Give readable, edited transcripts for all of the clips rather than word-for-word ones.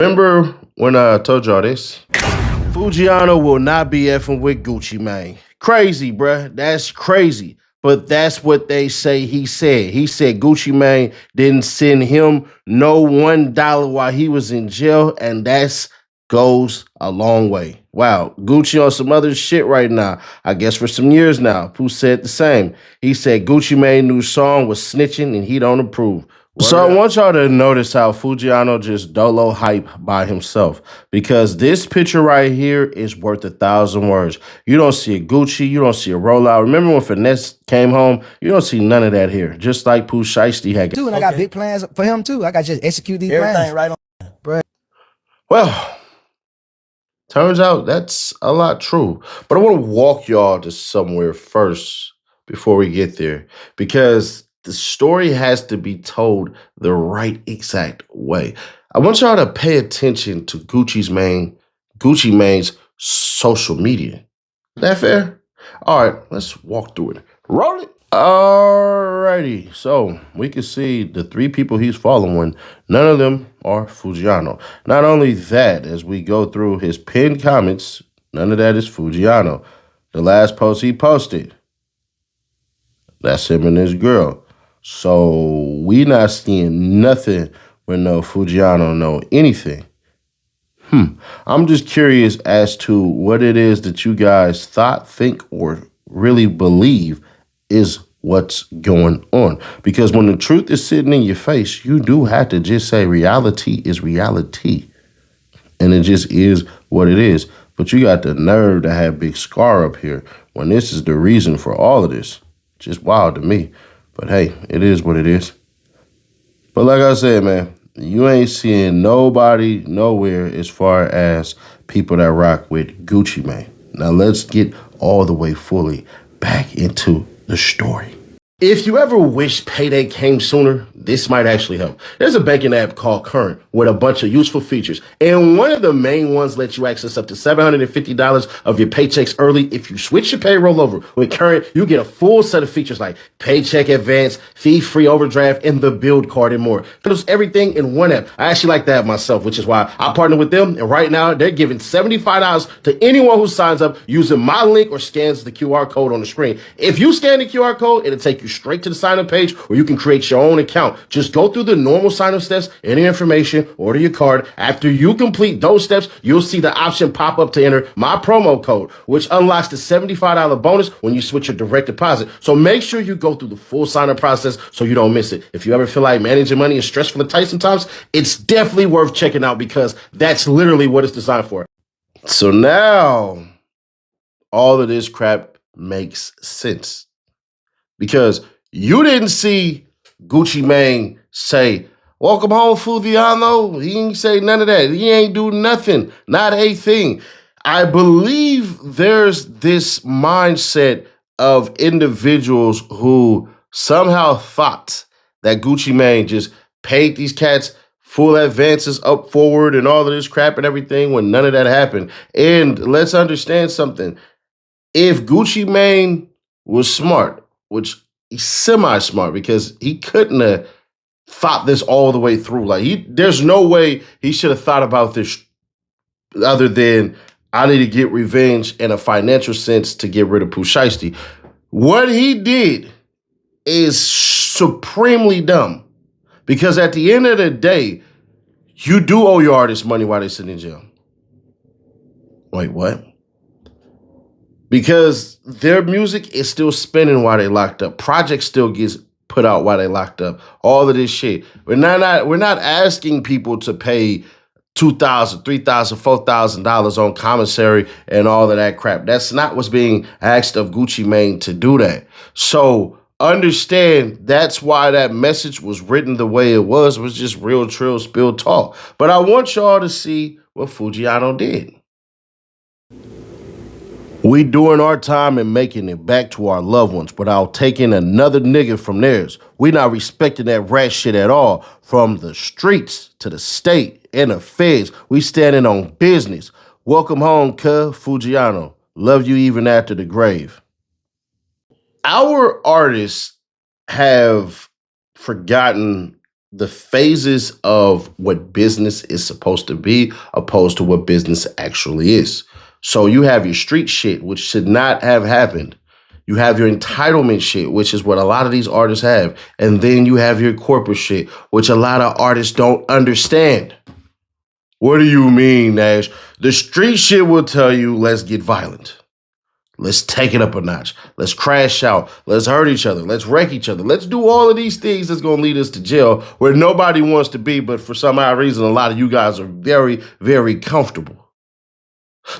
Remember when I told y'all this? Foogiano will not be effing with Gucci Mane. Crazy, bruh. That's crazy. But that's what they say he said. He said Gucci Mane didn't send him no $1 while he was in jail, and that's goes a long way. Wow, Gucci on some other shit right now. I guess for some years now. Pooh said the same. He said Gucci Mane's new song was snitching and he don't approve. So I want y'all to notice how Foogiano just dolo hype by himself, because this picture right here is worth 1,000 words. You don't see a Gucci, you don't see a rollout. Remember when Finesse came home? You don't see none of that here. Just like Pooh Shiesty had. Too, and I got big plans for him too. I got to just execute these Everything plans. right on. Bruh. Well, turns out that's a lot true. But I want to walk y'all to somewhere first before we get there, because the story has to be told the right exact way. I want y'all to pay attention to Gucci Mane's social media. Is that fair? All right, let's walk through it. Roll it. Alrighty, so we can see the three people he's following. None of them are Foogiano. Not only that, as we go through his pinned comments, none of that is Foogiano. The last post he posted, that's him and his girl. So we not seeing nothing with no Foogiano, no anything. I'm just curious as to what it is that you guys thought, think, or really believe is what's going on. Because when the truth is sitting in your face, you do have to just say reality is reality. And it just is what it is. But you got the nerve to have Big Scar up here when this is the reason for all of this. Just wild to me. But hey, it is what it is. But like I said, man, you ain't seeing nobody nowhere as far as people that rock with Gucci Mane. Now let's get all the way fully back into the story. If you ever wish payday came sooner, this might actually help. There's a banking app called Current with a bunch of useful features. And one of the main ones lets you access up to $750 of your paychecks early. If you switch your payroll over with Current, you get a full set of features like paycheck advance, fee-free overdraft, and the build card and more. There's everything in one app. I actually like that myself, which is why I partner with them. And right now, they're giving $75 to anyone who signs up using my link or scans the QR code on the screen. If you scan the QR code, it'll take you straight to the sign-up page where you can create your own account. Just go through the normal sign-up steps, enter information, order your card. After you complete those steps, you'll see the option pop up to enter my promo code, which unlocks the $75 bonus when you switch your direct deposit. So make sure you go through the full sign-up process so you don't miss it. If you ever feel like managing money is stressful and tight sometimes, it's definitely worth checking out, because that's literally what it's designed for. So now all of this crap makes sense, because you didn't see Gucci Mane say, "Welcome home, Foogiano." He ain't say none of that. He ain't do nothing, not a thing. I believe there's this mindset of individuals who somehow thought that Gucci Mane just paid these cats full advances up forward and all of this crap and everything, when none of that happened. And let's understand something. If Gucci Mane was smart, which he's semi-smart, because he couldn't have thought this all the way through. Like, there's no way he should have thought about this other than, I need to get revenge in a financial sense to get rid of Pooh Shiesty. What he did is supremely dumb, because at the end of the day, you do owe your artists money while they're sitting in jail. Wait, what? Because their music is still spinning while they locked up. Projects still gets put out while they locked up. All of this shit. We're not asking people to pay $2,000, $3,000, $4,000 on commissary and all of that crap. That's not what's being asked of Gucci Mane to do that. So understand that's why that message was written the way it was just real trill spill talk. But I want y'all to see what Foogiano did. We doing our time and making it back to our loved ones without taking another nigga from theirs. We not respecting that rat shit at all. From the streets to the state and the feds, we standing on business. Welcome home, cuz Foogiano. Love you even after the grave. Our artists have forgotten the phases of what business is supposed to be opposed to what business actually is. So you have your street shit, which should not have happened. You have your entitlement shit, which is what a lot of these artists have. And then you have your corporate shit, which a lot of artists don't understand. What do you mean, Nash? The street shit will tell you, let's get violent. Let's take it up a notch. Let's crash out. Let's hurt each other. Let's wreck each other. Let's do all of these things that's going to lead us to jail where nobody wants to be, but for some odd reason, a lot of you guys are very, very comfortable.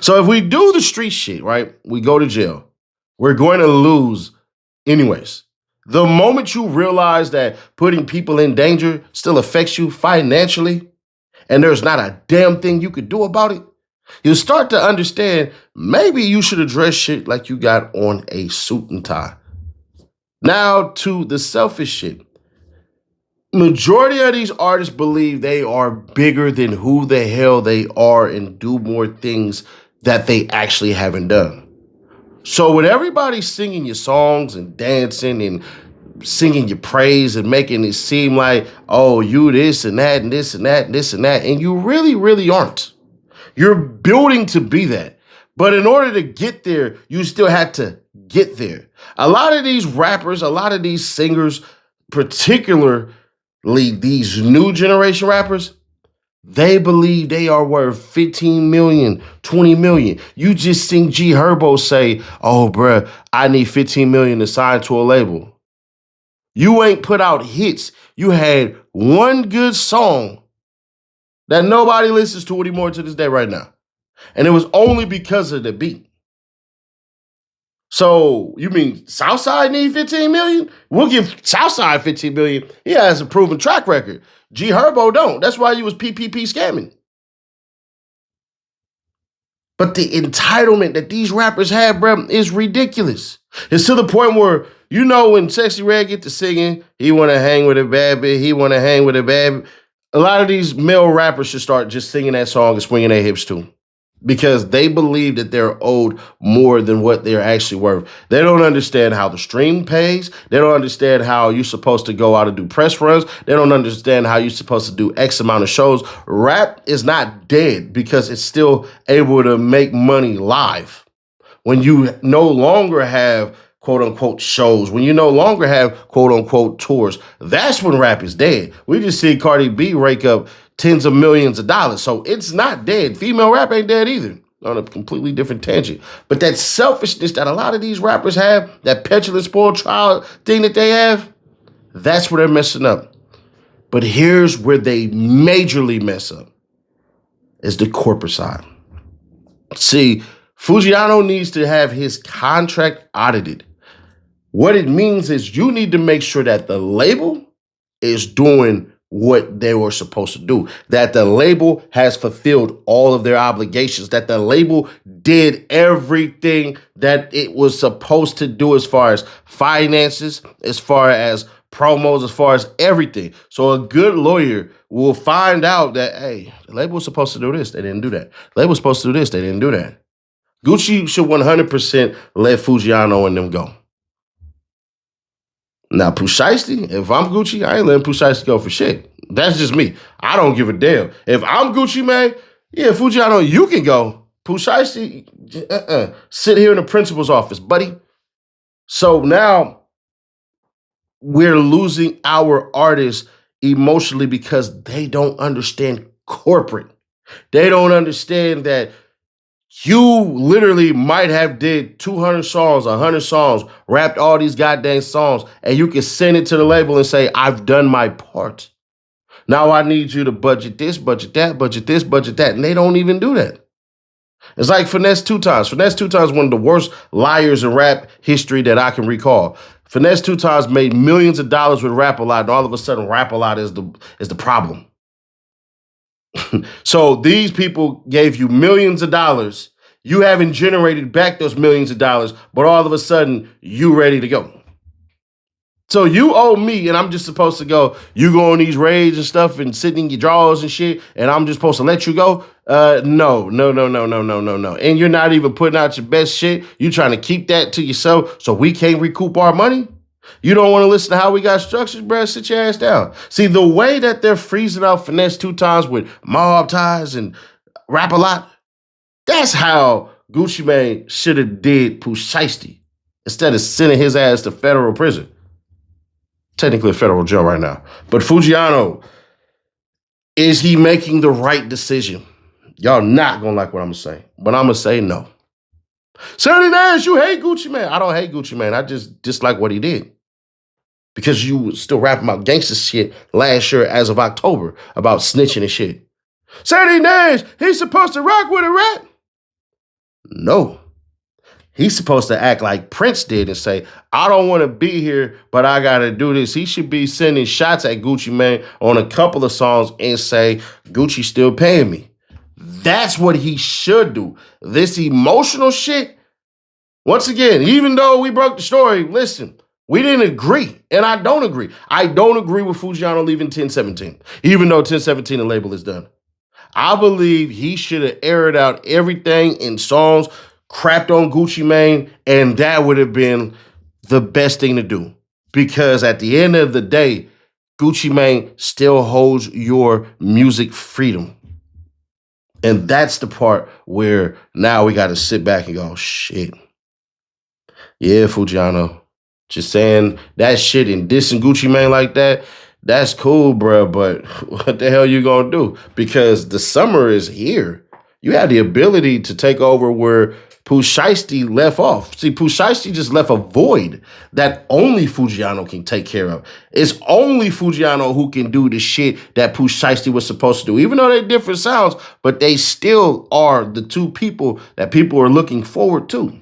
So if we do the street shit, right, we go to jail. We're going to lose anyways. The moment you realize that putting people in danger still affects you financially, and there's not a damn thing you could do about it, you start to understand maybe you should address shit like you got on a suit and tie. Now to the selfish shit. Majority of these artists believe they are bigger than who the hell they are and do more things that they actually haven't done. So with everybody singing your songs and dancing and singing your praise and making it seem like, oh, you this and that and this and that and this and that, and you really, really aren't. You're building to be that. But in order to get there, you still had to get there. A lot of these rappers, a lot of these singers, particularly these new generation rappers, they believe they are worth 15 million, 20 million. You just seen G Herbo say, oh, bruh, I need 15 million to sign to a label. You ain't put out hits. You had one good song that nobody listens to anymore to this day right now. And it was only because of the beat. So you mean Southside need 15 million? We'll give Southside 15 million. He has a proven track record. G Herbo don't. That's why you was PPP scamming. But the entitlement that these rappers have, bro, is ridiculous. It's to the point where, you know, when Sexy Red get to singing, he want to hang with a bad bitch, he want to hang with a bad. A lot of these male rappers should start just singing that song and swinging their hips too, because they believe that they're owed more than what they're actually worth. They don't understand how the stream pays. They don't understand how you're supposed to go out and do press runs. They don't understand how you're supposed to do X amount of shows. Rap is not dead because it's still able to make money live. When you no longer have quote unquote shows, when you no longer have quote unquote tours, that's when rap is dead. We just see Cardi B rake up tens of millions of dollars. So it's not dead. Female rap ain't dead either, on a completely different tangent. But that selfishness that a lot of these rappers have, that petulant spoiled child thing that they have, that's where they're messing up. But here's where they majorly mess up, is the corporate side. See, Foogiano needs to have his contract audited. What it means is you need to make sure that the label is doing what they were supposed to do, that the label has fulfilled all of their obligations, that the label did everything that it was supposed to do as far as finances, as far as promos, as far as everything. So a good lawyer will find out that, hey, the label was supposed to do this, they didn't do that. The label was supposed to do this, they didn't do that. Gucci should 100% let Foogiano and them go. Now, Pooh Shiesty, if I'm Gucci, I ain't letting Pooh Shiesty go for shit. That's just me. I don't give a damn. If I'm Gucci, man, yeah, Foogiano, you can go. Pooh Shiesty, sit here in the principal's office, buddy. So now we're losing our artists emotionally because they don't understand corporate. They don't understand that you literally might have did 200 songs, 100 songs, rapped all these goddamn songs, and you can send it to the label and say, I've done my part. Now I need you to budget this, budget that, budget this, budget that. And they don't even do that. It's like Finesse Two Times. Finesse Two Times is one of the worst liars in rap history that I can recall. Finesse Two Times made millions of dollars with Rap-A-Lot, and all of a sudden Rap-A-Lot is the problem. So these people gave you millions of dollars. You haven't generated back those millions of dollars, but all of a sudden you ready to go. So you owe me, and I'm just supposed to go, you go on these raids and stuff and sit in your drawers and shit, and I'm just supposed to let you go? No. And you're not even putting out your best shit. You trying to keep that to yourself so we can't recoup our money? You don't want to listen to how we got structured, bruh? Sit your ass down. See, the way that they're freezing out Finesse 2 times with mob ties and rap a lot, that's how Gucci Mane should have did Pooh Shiesty instead of sending his ass to federal prison. Technically a federal jail right now. But Foogiano, is he making the right decision? Y'all not gonna like what I'm gonna say, but I'm gonna say no. 79, you hate Gucci Mane. I don't hate Gucci Mane. I just dislike what he did. Because you was still rapping about gangster shit last year as of October about snitching and shit. 79, he's supposed to rock with a rap? No. He's supposed to act like Prince did and say, I don't want to be here, but I got to do this. He should be sending shots at Gucci Mane on a couple of songs and say, Gucci still paying me. That's what he should do. This emotional shit, once again, even though we broke the story, listen, we didn't agree, and I don't agree. I don't agree with Foogiano leaving 1017, even though 1017 the label is done. I believe he should have aired out everything in songs, crapped on Gucci Mane, and that would have been the best thing to do. Because at the end of the day, Gucci Mane still holds your music freedom. And that's the part where now we got to sit back and go, shit. Yeah, Foogiano, just saying that shit and dissing Gucci Mane like that, that's cool, bro, but what the hell you gonna do? Because the summer is here. You have the ability to take over where Pooh Shiesty left off. See, Pooh Shiesty just left a void that only Foogiano can take care of. It's only Foogiano who can do the shit that Pooh Shiesty was supposed to do. Even though they're different sounds, but they still are the two people that people are looking forward to.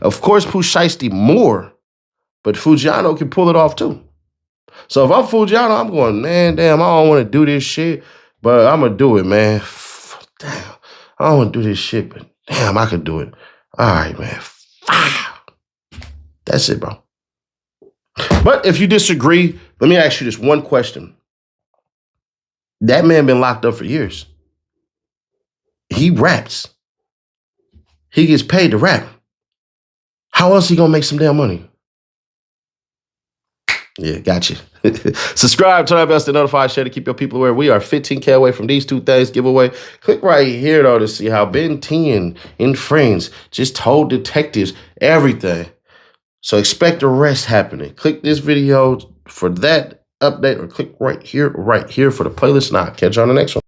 Of course, Pooh Shiesty more, but Foogiano can pull it off too. So if I'm Foogiano, I'm going, man, damn, I don't want to do this shit, but I'm going to do it, man. Damn, I don't want to do this shit, but damn, I could do it. All right, man. That's it, bro. But if you disagree, let me ask you this one question. That man been locked up for years. He raps. He gets paid to rap. How else he gonna make some damn money? Yeah, gotcha. Subscribe, turn on bells to notify, share to keep your people aware. We are 15K away from these 2 things giveaway. Click right here, though, to see how Ben 10 and friends just told detectives everything. So expect arrest happening. Click this video for that update or click right here for the playlist. Now, catch you on the next one.